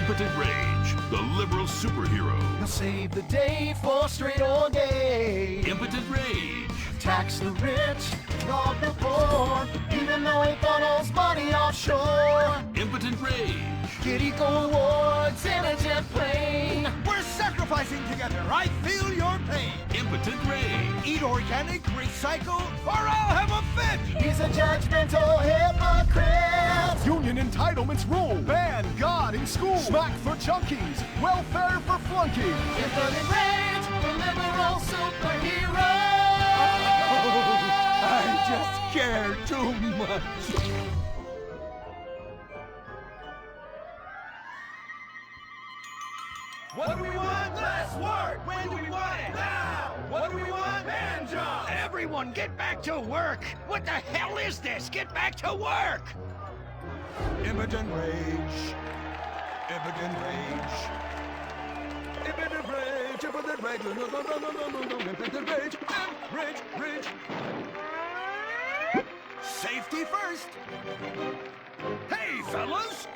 Impotent Rage, the liberal superhero. He'll save the day for straight or gay. Impotent Rage. Tax the rich, rob the poor, even though he funnels money offshore. Impotent Rage. Get eco awards in a jet plane. We're sacrificing together. I feel your pain. Impotent Rage. Eat organic, recycle, or I'll have a fit. He's a judgmental hypocrite. Union entitlements rule. Ban God in school. Smack for junkies. Welfare for flunkies. Impotent Rage, the liberal superhero. I just care too much. What do we want? Less work! When do we want it? Now! What do we want? Man jobs! Everyone get back to work! What the hell is this? Get back to work! Impotent Rage. Impotent Rage. Impotent Rage. Impotent Rage. Impotent Rage. Rage. Rage. Safety first. Hey, fellas!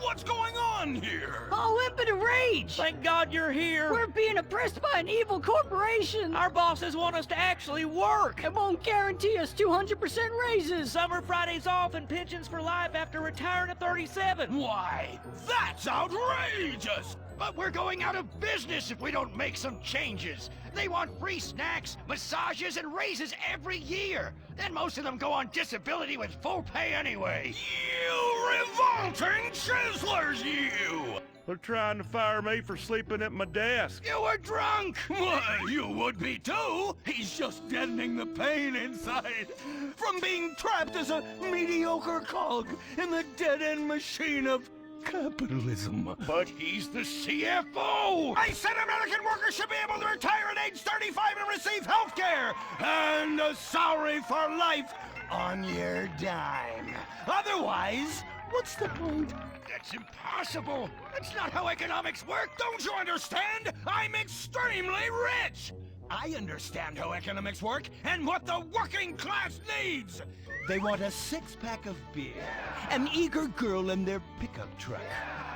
What's going on here? Oh, Impotent Rage! Thank God you're here. We're being oppressed by an evil corporation. Our bosses want us to actually work. It won't guarantee us 200% raises. Summer Fridays off and pensions for life after retiring at 37. Why? That's outrageous! But we're going out of business if we don't make some changes. They want free snacks, massages, and raises every year. Then most of them go on disability with full pay anyway. You revolting chiselers, you! They're trying to fire me for sleeping at my desk. You were drunk! Why, you would be too! He's just deadening the pain inside from being trapped as a mediocre cog in the dead-end machine of capitalism. But he's the CFO! I said American workers should be able to retire at age 35 and receive health care! And a salary for life on your dime. Otherwise, what's the point? That's impossible! That's not how economics work! Don't you understand? I'm extremely rich! I understand how economics work and what the working class needs! They want a six-pack of beer, an eager girl in their pickup truck,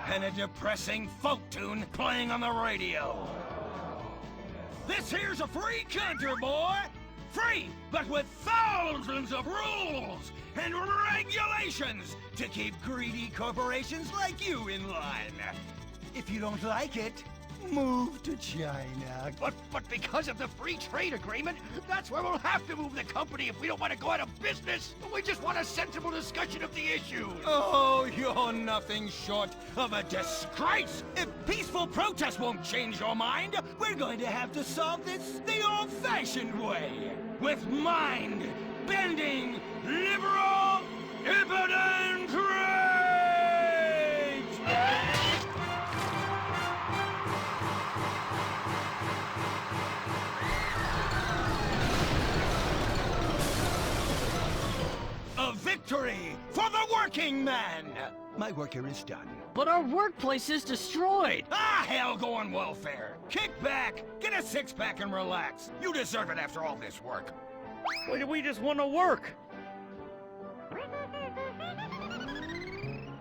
and a depressing folk tune playing on the radio. This here's a free country, boy! Free, but with thousands of rules and regulations to keep greedy corporations like you in line. If you don't like it, move to China. But because of the free trade agreement, that's where we'll have to move the company if we don't want to go out of business. We just want a sensible discussion of the issue. Oh, you're nothing short of a disgrace. If peaceful protest won't change your mind, we're going to have to solve this the old-fashioned way. With mind-bending, liberal, impotent rage! A victory for the working man! My work here is done. But our workplace is destroyed. Ah, hell, go on welfare. Kick back, get a six-pack and relax. You deserve it after all this work. We just want to work.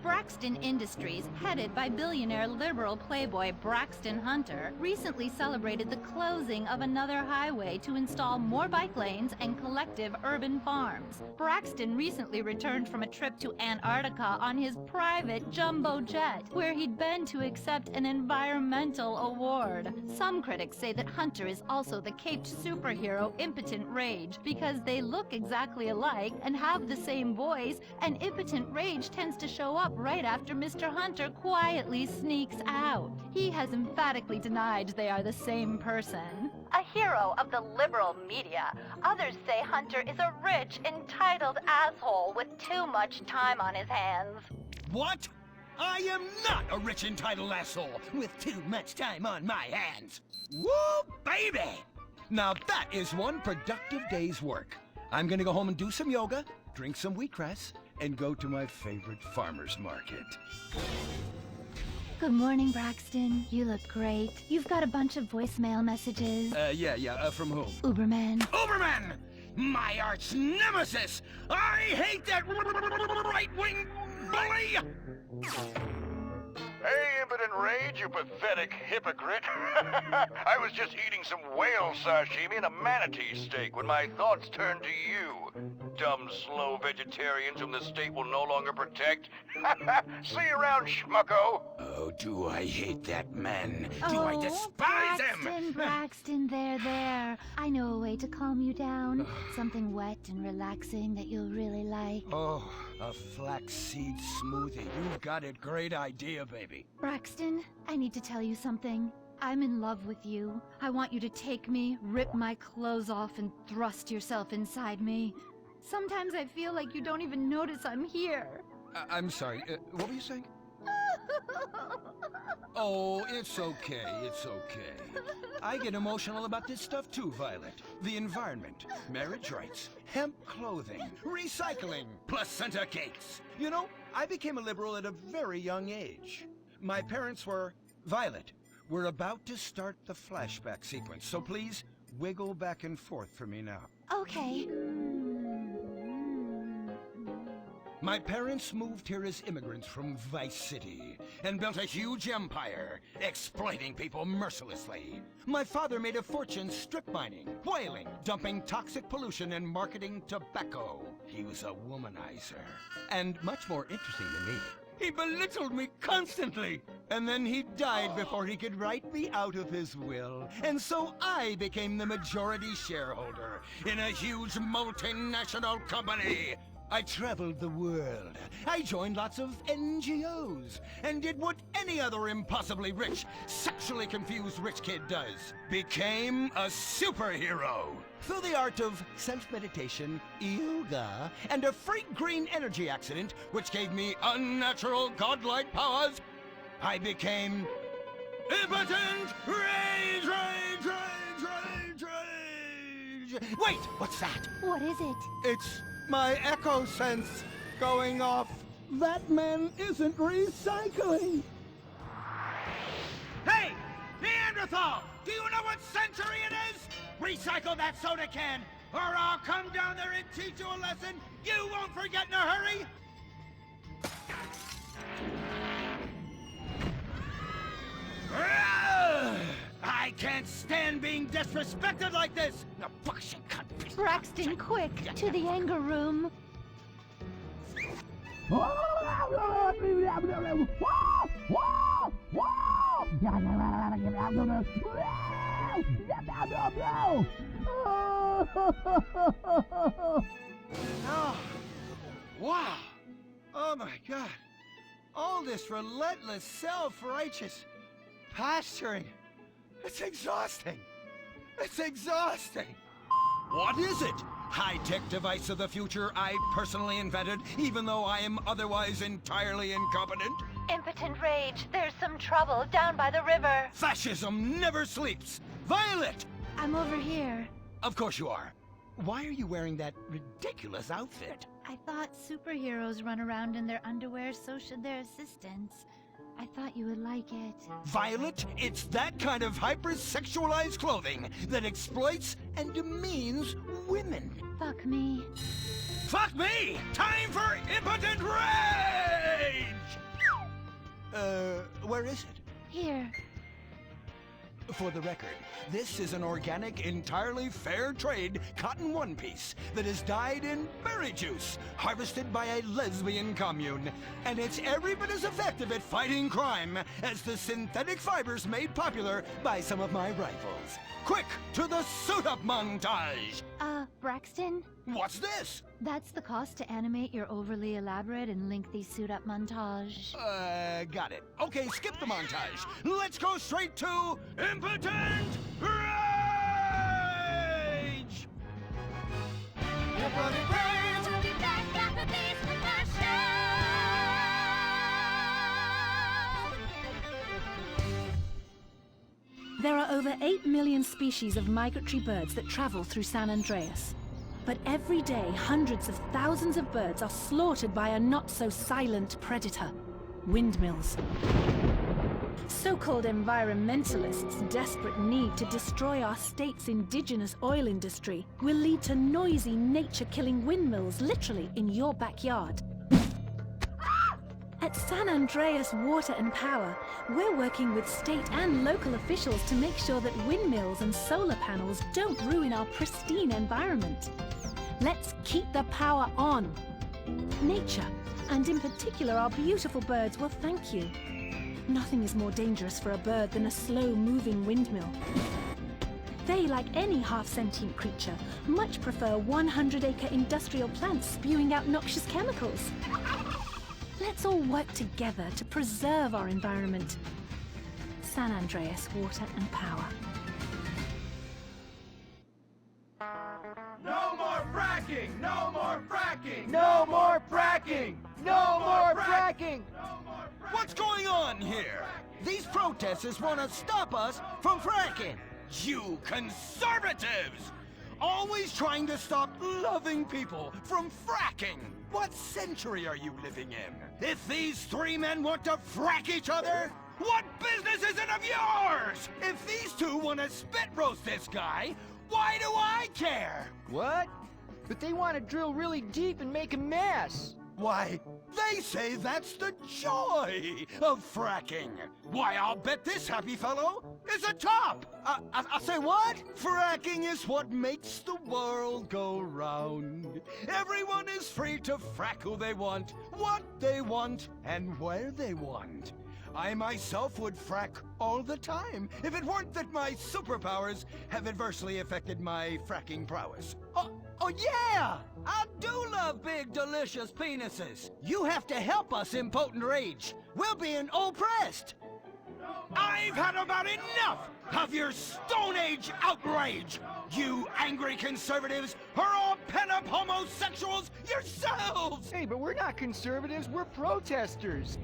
Braxton Industries, headed by billionaire liberal playboy Braxton Hunter, recently celebrated the closing of another highway to install more bike lanes and collective urban farms. Braxton recently returned from a trip to Antarctica on his private jumbo jet, where he'd been to accept an environmental award. Some critics say that Hunter is also the caped superhero Impotent Rage, because they look exactly alike and have the same voice, and Impotent Rage tends to show up right after Mr. Hunter quietly sneaks out. He has emphatically denied they are the same person. A hero of the liberal media, others say Hunter is a rich, entitled asshole with too much time on his hands. What? I am not a rich, entitled asshole with too much time on my hands. Woo, baby! Now that is one productive day's work. I'm gonna go home and do some yoga, drink some wheatgrass, and go to my favorite farmer's market. Good morning, Braxton. You look great. You've got a bunch of voicemail messages. From whom? Uberman. Uberman! My arch nemesis! I hate that right-wing bully! Hey, impotent rage, you pathetic hypocrite. I was just eating some whale sashimi and a manatee steak when my thoughts turned to you. Dumb, slow vegetarians whom the state will no longer protect. See you around, schmucko. Oh, do I hate that man? Do I despise him? Braxton, there. I know a way to calm you down. Something wet and relaxing that you'll really like. Oh, a flaxseed smoothie. You've got a great idea, baby. Braxton, I need to tell you something. I'm in love with you. I want you to take me, rip my clothes off, and thrust yourself inside me. Sometimes I feel like you don't even notice I'm here. I'm sorry, what were you saying? Oh, it's okay, it's okay. I get emotional about this stuff too, Violet. The environment, marriage rights, hemp clothing, recycling, placenta cakes. You know, I became a liberal at a very young age. My parents were... Violet, we're about to start the flashback sequence, so please wiggle back and forth for me now. Okay. My parents moved here as immigrants from Vice City and built a huge empire, exploiting people mercilessly. My father made a fortune strip mining, whaling, dumping toxic pollution, and marketing tobacco. He was a womanizer. And much more interesting to me, he belittled me constantly. And then he died before he could write me out of his will. And so I became the majority shareholder in a huge multinational company. I traveled the world. I joined lots of NGOs and did what any other impossibly rich, sexually confused rich kid does. Became a superhero. Through the art of self-meditation, yoga, and a freak green energy accident, which gave me unnatural godlike powers, I became... Impotent Rage! Wait, what's that? What is it? It's my echo sense going off. That man isn't recycling. Hey, Neanderthal! Do you know what century it is? Recycle that soda can, or I'll come down there and teach you a lesson you won't forget in a hurry! I can't stand being disrespected like this! The fuck she cut me. Braxton, quick, to the anger room. Oh, wow. Oh my God. All this relentless self-righteous posturing. It's exhausting. It's exhausting. What is it? High-tech device of the future I personally invented, even though I am otherwise entirely incompetent? Impotent Rage, there's some trouble down by the river. Fascism never sleeps. Violet! I'm over here. Of course you are. Why are you wearing that ridiculous outfit? I thought superheroes run around in their underwear, so should their assistants. I thought you would like it. Violet, it's that kind of hypersexualized clothing that exploits and demeans women. Fuck me. Fuck me! Time for Impotent Rage! Where is it? Here. For the record, this is an organic, entirely fair trade cotton one piece that is dyed in berry juice, harvested by a lesbian commune. And it's every bit as effective at fighting crime as the synthetic fibers made popular by some of my rivals. Quick, to the suit-up montage! Braxton? What's this? That's the cost to animate your overly elaborate and lengthy suit-up montage. Got it. Okay, skip the montage. Let's go straight to Impotent Rage! Impotent Rage! We'll be back after these commercials. There are over 8 million species of migratory birds that travel through San Andreas. But every day, hundreds of thousands of birds are slaughtered by a not-so-silent predator, windmills. So-called environmentalists' desperate need to destroy our state's indigenous oil industry will lead to noisy, nature-killing windmills literally in your backyard. At San Andreas Water and Power, we're working with state and local officials to make sure that windmills and solar panels don't ruin our pristine environment. Let's keep the power on. Nature, and in particular our beautiful birds, will thank you. Nothing is more dangerous for a bird than a slow-moving windmill. They, like any half-sentient creature, much prefer 100-acre industrial plants spewing out noxious chemicals. Let's all work together to preserve our environment. San Andreas Water and Power. No more fracking! No more fracking! No more fracking! No more fracking! What's going on here? These protesters want to stop us from fracking. You conservatives! Always trying to stop loving people from fracking. What century are you living in? If these three men want to frack each other, what business is it of yours? If these two want to spit roast this guy, why do I care? What? But they want to drill really deep and make a mess. Why, they say that's the joy of fracking. Why, I'll bet this happy fellow is a top. I say what? Fracking is what makes the world go round. Everyone is free to frack who they want, what they want, and where they want. I myself would frack all the time if it weren't that my superpowers have adversely affected my fracking prowess. Oh yeah! I do love big, delicious penises. You have to help us, Impotent Rage. We're being oppressed. I've had about enough of your Stone Age outrage. You angry conservatives are all pent-up homosexuals yourselves! Hey, but we're not conservatives, we're protesters.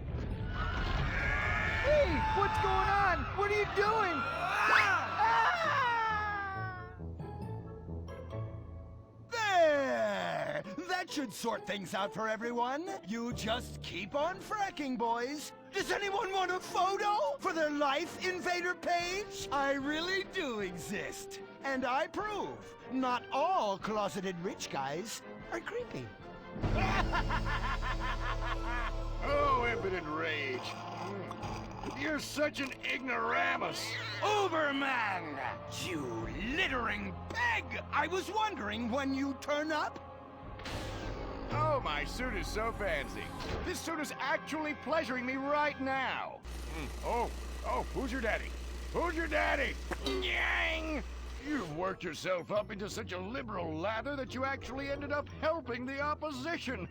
Hey, what's going on? What are you doing? There! That should sort things out for everyone. You just keep on fracking, boys. Does anyone want a photo for their Life Invader page? I really do exist. And I prove not all closeted rich guys are creepy. Oh, Impotent Rage. You're such an ignoramus. Uberman! You littering pig! I was wondering when you turn up. Oh, my suit is so fancy. This suit is actually pleasuring me right now. Oh, who's your daddy? Who's your daddy? Yang! You've worked yourself up into such a liberal lather that you actually ended up helping the opposition.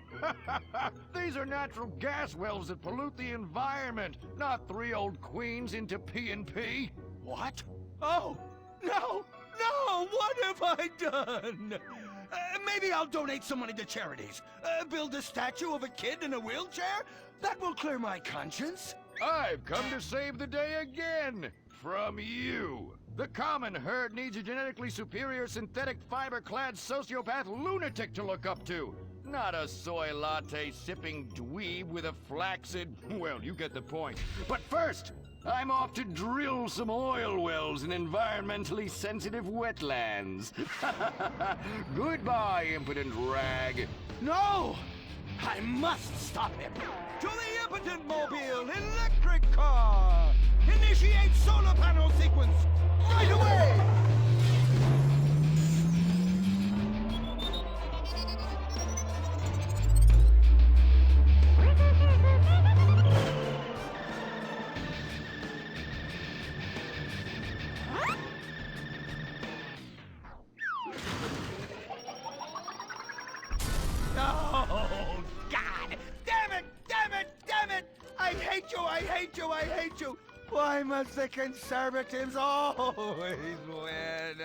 These are natural gas wells that pollute the environment, not three old queens into P&P. What? Oh, no! What have I done? Maybe I'll donate some money to charities. Build a statue of a kid in a wheelchair? That will clear my conscience. I've come to save the day again. From you. The common herd needs a genetically superior synthetic fiber-clad sociopath lunatic to look up to. Not a soy latte sipping dweeb with a flaccid... Well, you get the point. But first, I'm off to drill some oil wells in environmentally sensitive wetlands. Goodbye, impotent rag. No! I must stop him. To the Impotent Mobile electric car! Initiate solar panel sequence! Right away! Oh, God! Damn it! I hate you! Why must the conservatives always win?